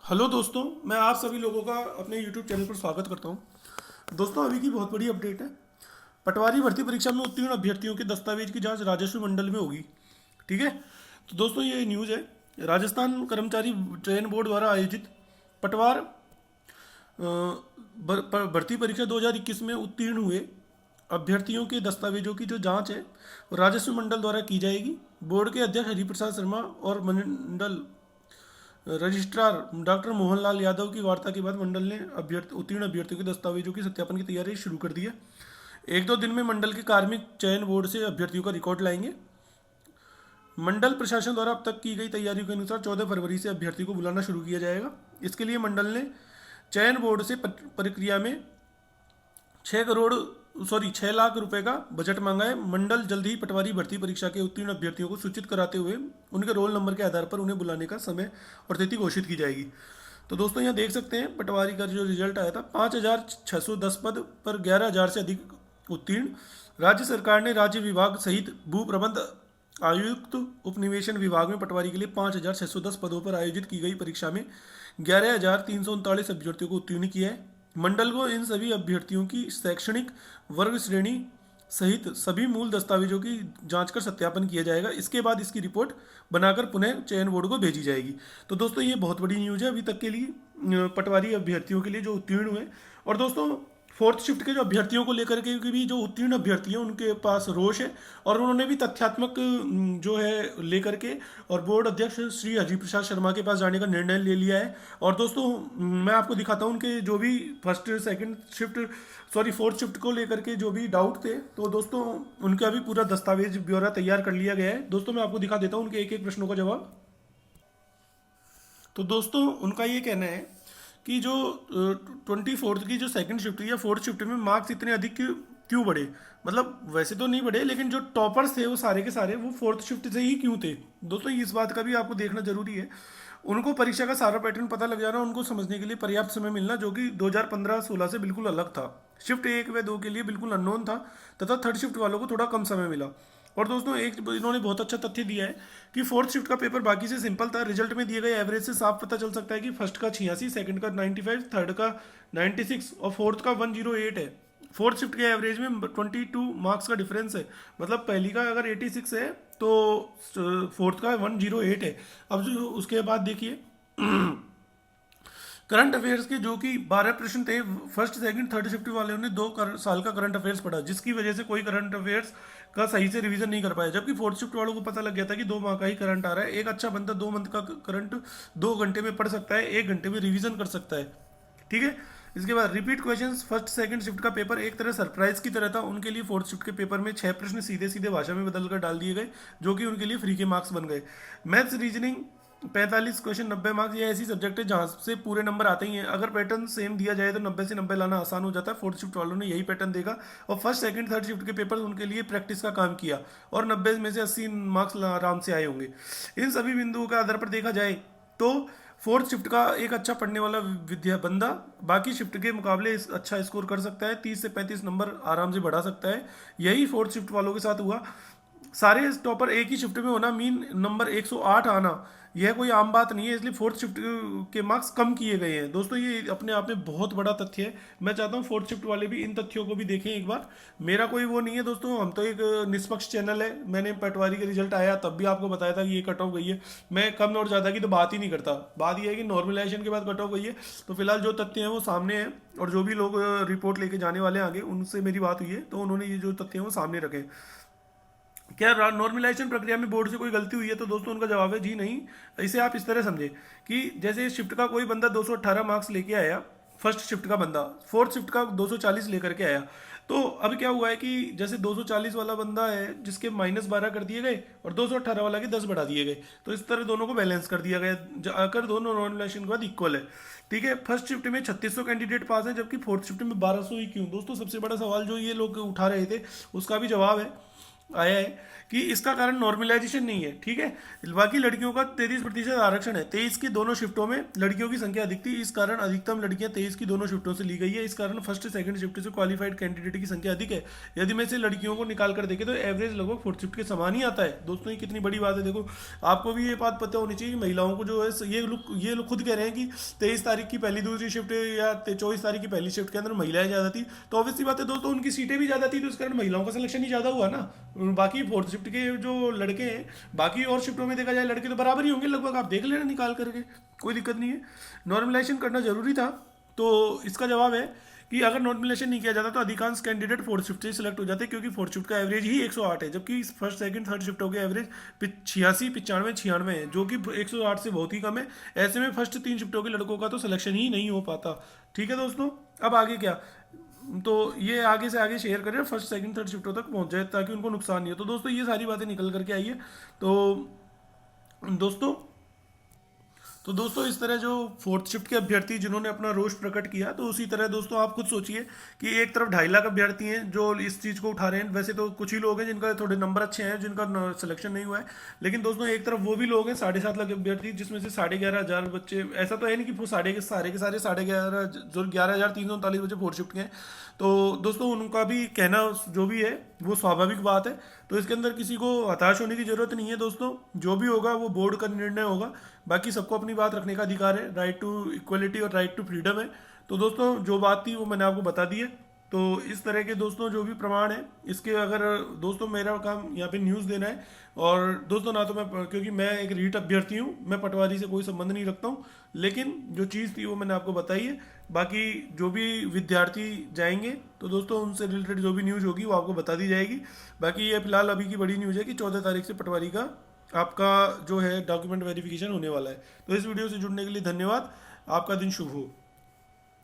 Hello दोस्तों, मैं आप सभी लोगों का अपने यूट्यूब चैनल पर स्वागत करता हूं। दोस्तों, अभी की बहुत बड़ी अपडेट है। पटवारी भर्ती परीक्षा में उत्तीर्ण अभ्यर्थियों के दस्तावेज की जांच राजस्व मंडल में होगी। ठीक है। तो दोस्तों, ये न्यूज़ है। राजस्थान कर्मचारी चयन बोर्ड द्वारा आयोजित पटवार भर्ती परीक्षा 2021 में उत्तीर्ण हुए अभ्यर्थियों के दस्तावेजों की जो जांच है वो राजस्व मंडल द्वारा की जाएगी। बोर्ड के अध्यक्ष हरिप्रसाद शर्मा और मंडल रजिस्ट्रार डॉक्टर मोहनलाल यादव की वार्ता के बाद मंडल ने उत्तीर्ण अभ्यर्थियों के दस्तावेजों की सत्यापन की तैयारी शुरू कर दी है। एक दो दिन में मंडल के कार्मिक चयन बोर्ड से अभ्यर्थियों का रिकॉर्ड लाएंगे। मंडल प्रशासन द्वारा अब तक की गई तैयारियों के अनुसार 14 फरवरी से अभ्यर्थियों को बुलाना शुरू किया जाएगा। इसके लिए मंडल ने चयन बोर्ड से प्रक्रिया में 6 लाख रुपए का बजट मांगा है। मंडल जल्द ही पटवारी भर्ती परीक्षा के उत्तीर्ण अभ्यर्थियों को सूचित कराते हुए उनके रोल नंबर के आधार पर उन्हें बुलाने का समय और तिथि घोषित की जाएगी। तो दोस्तों, यहाँ देख सकते हैं पटवारी का जो रिजल्ट आया था, 5,610 पद पर 11,000 से अधिक उत्तीर्ण। राज्य सरकार ने राज्य विभाग सहित भू प्रबंध आयुक्त उपनिवेशन विभाग में पटवारी के लिए 5,610 पदों पर आयोजित की गई परीक्षा में 11,339 अभ्यर्थियों को उत्तीर्ण किया है। मंडल को इन सभी अभ्यर्थियों की शैक्षणिक वर्ग श्रेणी सहित सभी मूल दस्तावेजों की जांच कर सत्यापन किया जाएगा। इसके बाद इसकी रिपोर्ट बनाकर पुनः चयन बोर्ड को भेजी जाएगी। तो दोस्तों, ये बहुत बड़ी न्यूज़ है अभी तक के लिए पटवारी अभ्यर्थियों के लिए जो उत्तीर्ण हुए। और दोस्तों, फोर्थ शिफ्ट के जो अभ्यर्थियों को लेकर के भी जो उत्तीर्ण अभ्यर्थी हैं उनके पास रोष है और उन्होंने भी तथ्यात्मक जो है लेकर के और बोर्ड अध्यक्ष श्री हरिप्रसाद शर्मा के पास जाने का निर्णय ले लिया है। और दोस्तों, मैं आपको दिखाता हूँ उनके जो भी फोर्थ शिफ्ट को लेकर के जो भी डाउट थे। तो दोस्तों, उनका भी पूरा दस्तावेज ब्यौरा तैयार कर लिया गया है। दोस्तों, मैं आपको दिखा देता हूँ उनके एक एक प्रश्नों का जवाब। तो दोस्तों, उनका ये कहना है कि जो 24th की जो सेकंड शिफ्ट या फोर्थ शिफ्ट में मार्क्स इतने अधिक क्यों बढ़े। मतलब वैसे तो नहीं बढ़े, लेकिन जो टॉपर्स थे वो सारे के सारे वो फोर्थ शिफ्ट से ही क्यों थे। दोस्तों, इस बात का भी आपको देखना जरूरी है। उनको परीक्षा का सारा पैटर्न पता लग जाना, उनको समझने के लिए पर्याप्त समय मिलना, जो कि 2015-16 से बिल्कुल अलग था। शिफ्ट 1 व 2 के लिए बिल्कुल अननोन था तथा थर्ड शिफ्ट वालों को थोड़ा कम समय मिला। और दोस्तों, एक इन्होंने बहुत अच्छा तथ्य दिया है कि फोर्थ शिफ्ट का पेपर बाकी से सिंपल था। रिजल्ट में दिए गए एवरेज से साफ पता चल सकता है कि फर्स्ट का 86, सेकंड का 95, थर्ड का 96 और फोर्थ का 108 है। फोर्थ शिफ्ट के एवरेज में 22 मार्क्स का डिफरेंस है। मतलब पहली का अगर 86 है तो फोर्थ का 108 है। अब जो उसके बाद देखिए करंट अफेयर्स के जो कि 12 प्रश्न थे, फर्स्ट सेकंड थर्ड शिफ्ट वाले ने 2 साल का करंट अफेयर्स पढ़ा, जिसकी वजह से कोई करंट अफेयर्स का सही से रिवीजन नहीं कर पाया। जबकि फोर्थ शिफ्ट वालों को पता लग गया था कि 2 माह का ही करंट आ रहा है। एक अच्छा बंदा 2 मंथ का करंट 2 घंटे में पढ़ सकता है, 1 घंटे में रिवीजन कर सकता है। ठीक है। इसके बाद repeat questions. First second shift का पेपर एक तरह सरप्राइज की तरह था उनके लिए। फोर्थ शिफ्ट के पेपर में 6 प्रश्न सीधे सीधे भाषा में बदलकर डाल दिए गए, जो कि उनके लिए फ्री के मार्क्स बन गए। Maths reasoning 45 question 90 marks. ये ऐसी सब्जेक्ट है जहाँ से पूरे नंबर आते ही हैं। अगर पैटर्न सेम दिया जाए तो 90 से 90 लाना आसान हो जाता है। फोर्थ शिफ्ट वालों ने यही पैटर्न देखा और फर्स्ट सेकंड थर्ड शिफ्ट के पेपर उनके लिए प्रैक्टिस का काम किया और 90 में से 80 मार्क्स आराम से आए होंगे। इन सभी बिंदुओं के आधार पर देखा जाए तो फोर्थ शिफ्ट का एक अच्छा पढ़ने वाला विद्या बंदा बाकी शिफ्ट के मुकाबले अच्छा स्कोर कर सकता है, 30 से 35 नंबर आराम से बढ़ा सकता है। यही फोर्थ शिफ्ट वालों के साथ हुआ। सारे टॉपर एक ही शिफ्ट में होना, मीन नंबर 108 आना, यह कोई आम बात नहीं है। इसलिए फोर्थ शिफ्ट के मार्क्स कम किए गए हैं। दोस्तों, ये अपने आप में बहुत बड़ा तथ्य है। मैं चाहता हूँ फोर्थ शिफ्ट वाले भी इन तथ्यों को भी देखें एक बार। मेरा कोई वो नहीं है दोस्तों, हम तो एक निष्पक्ष चैनल है। मैंने पटवारी का रिजल्ट आया तब भी आपको बताया था कि ये कट ऑफ गई है। मैं कम और ज़्यादा की तो बात ही नहीं करता। बात यह है कि नॉर्मलाइजेशन के बाद कट ऑफ गई है। तो फिलहाल जो तथ्य हैं वो सामने हैं और जो भी लोग रिपोर्ट लेके जाने वाले हैं आगे, उनसे मेरी बात हुई है तो उन्होंने ये जो तथ्य हैं वो सामने रखे। क्या नॉर्मलाइजेशन प्रक्रिया में बोर्ड से कोई गलती हुई है? तो दोस्तों, उनका जवाब है जी नहीं। इसे आप इस तरह समझे कि जैसे शिफ्ट का कोई बंदा 218 मार्क्स लेके आया, फर्स्ट शिफ्ट का बंदा फोर्थ शिफ्ट का 240 लेकर के आया। तो अब क्या हुआ है कि जैसे 240 वाला बंदा है जिसके -12 कर दिए गए और 218 वाला के 10 बढ़ा दिए गए। तो इस तरह दोनों को बैलेंस कर दिया गया, आकर दोनों नॉर्मलाइजेशन के बाद इक्वल है। ठीक है। फर्स्ट शिफ्ट में 3600 कैंडिडेट पास हैं, जबकि फोर्थ शिफ्ट में 1200 ही क्यों? दोस्तों, सबसे बड़ा सवाल जो ये लोग उठा रहे थे उसका भी जवाब है। आया है कि इसका कारण नॉर्मलाइजेशन नहीं है, ठीक है। बाकी लड़कियों का 33% आरक्षण है, 23 की दोनों शिफ्टों में लड़कियों की संख्या अधिक थी, इस कारण अधिकतम लड़कियां 23 की दोनों शिफ्टों से ली गई है। इस कारण फर्स्ट सेकंड शिफ्ट से क्वालिफाइड कैंडिडेट की संख्या अधिक है। यदि मैं से लड़कियों को निकाल कर देखे तो एवरेज लगभग फोर्थ शिफ्ट के समान ही आता है। दोस्तों ये कितनी बड़ी बात है, देखो आपको भी ये बात पता होनी चाहिए कि महिलाओं को जो है ये लोग खुद कह रहे हैं कि 23 तारीख की पहली दूसरी शिफ्ट या 24 तारीख की पहली शिफ्ट के अंदर महिलाएं ज़्यादा थी, तो ऑब्वियसली बात है दोस्तों उनकी सीटें भी ज़्यादा थी, तो इस कारण महिलाओं का सिलेक्शन ही ज़्यादा हुआ ना। बाकी फोर्थ शिफ्ट के जो लड़के हैं, बाकी और शिफ्टों में देखा जाए लड़के तो बराबर ही होंगे लगभग, आप देख लेना निकाल करके, कोई दिक्कत नहीं है। नॉर्मलाइजेशन करना जरूरी था, तो इसका जवाब है कि अगर नॉर्मलाइजेशन नहीं किया जाता तो अधिकांश कैंडिडेट फोर्थ शिफ्ट से सिलेक्ट हो जाते, क्योंकि फोर्थ शिफ्ट का एवरेज ही 108 है, जबकि फर्स्ट सेकंड थर्ड शिफ्टों के एवरेज 86 95 96 है, जो कि 108 से बहुत ही कम है। ऐसे में फर्स्ट 3 शिफ्टों के लड़कों का तो सिलेक्शन ही नहीं हो पाता। ठीक है दोस्तों, अब आगे क्या, तो ये आगे से आगे शेयर करें, फर्स्ट सेकंड थर्ड शिफ्टों तक पहुंच जाए ताकि उनको नुकसान नहीं हो। तो दोस्तों ये सारी बातें निकल करके आई है। तो दोस्तों इस तरह जो फोर्थ शिफ्ट के अभ्यर्थी जिन्होंने अपना रोष प्रकट किया, तो उसी तरह दोस्तों आप खुद सोचिए कि एक तरफ 2.5 लाख अभ्यर्थी हैं जो इस चीज़ को उठा रहे हैं। वैसे तो कुछ ही लोग हैं जिनका थोड़े नंबर अच्छे हैं, जिनका सिलेक्शन नहीं हुआ है, लेकिन दोस्तों एक तरफ वो भी लोग हैं 7.5 लाख अभ्यर्थी, जिसमें से 11,500 बच्चे, ऐसा तो है नहीं कि वो सारे के सारे 11,500 जो 11,339 बच्चे फोर्थ शिफ्ट के हैं। तो दोस्तों उनका भी कहना जो भी है वो स्वाभाविक बात है, तो इसके अंदर किसी को हताश होने की जरूरत नहीं है। दोस्तों जो भी होगा वो बोर्ड का निर्णय होगा, बाकी सबको अपनी बात रखने का अधिकार है, राइट टू इक्वलिटी और राइट टू फ्रीडम है। तो दोस्तों जो बात थी वो मैंने आपको बता दी है। तो इस तरह के दोस्तों जो भी प्रमाण है इसके, अगर दोस्तों मेरा काम यहाँ पे न्यूज़ देना है, और दोस्तों ना तो मैं, क्योंकि मैं एक रीट अभ्यर्थी हूँ, मैं पटवारी से कोई संबंध नहीं रखता हूँ, लेकिन जो चीज़ थी वो मैंने आपको बताई है। बाकी जो भी विद्यार्थी जाएंगे तो दोस्तों उनसे रिलेटेड जो भी न्यूज़ होगी वो आपको बता दी जाएगी। बाकी ये फिलहाल अभी की बड़ी न्यूज़ है कि 14 तारीख से पटवारी का आपका जो है डॉक्यूमेंट वेरिफिकेशन होने वाला है। तो इस वीडियो से जुड़ने के लिए धन्यवाद, आपका दिन शुभ हो।